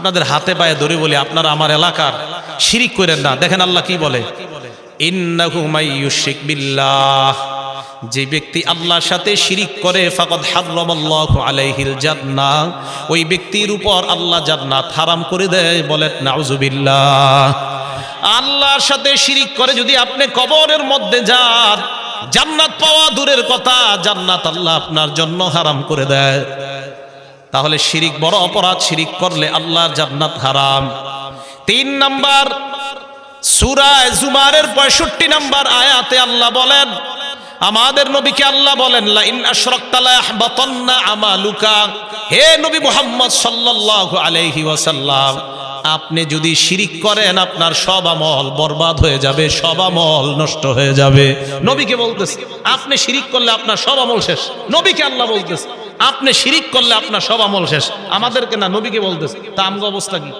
আপনাদের হাতে পায়ে ধরে বলি, আপনারা আমার এলাকার শিরিক করেন না। দেখেন আল্লাহ কি বলে, ইন্নাহু মাইয়ুশরিক বিল্লাহ, যে ব্যক্তি আল্লাহর সাথে শিরিক করে ফাকাদ হারামাল্লাহু আলাইহিল জান্নাহ, ওই ব্যক্তির উপর আল্লাহ জান্নাত হারাম করে দেয়। বলেন নাউজুবিল্লাহ। আল্লাহর সাথে শিরিক করে যদি আপনি কবরের মধ্যে যান, জান্নাত পাওয়া দূরের কথা, জান্নাত আল্লাহ আপনার জন্য হারাম করে দেয়। তাহলে শিরিক বড় অপরাধ, শিরিক করলে আল্লাহর জান্নাত হারাম। 3 নাম্বার সূরা জুমারের 65 নাম্বার আয়াতে আল্লাহ বলেন, আমাদের নবীকে আল্লাহ বলেন, লা ইন আশরাকতা লা ইয়াহবাতান্না আমালুকা। হে নবী মুহাম্মদ সাল্লাল্লাহু আলাইহি ওয়াসাল্লাম, আপনি যদি শিরিক করেন আপনার সব আমল বরবাদ হয়ে যাবে, সব আমল নষ্ট হয়ে যাবে। নবীকে বলতেছে আপনি শিরিক করলে আপনার সব আমল শেষ। নবীকে আল্লাহ বলতেছে আপনি শিরিক করলে আপনার সব আমল শেষ। আমাদেরকে না, নবীকে বলতেছে। তা আমগো অবস্থা কি?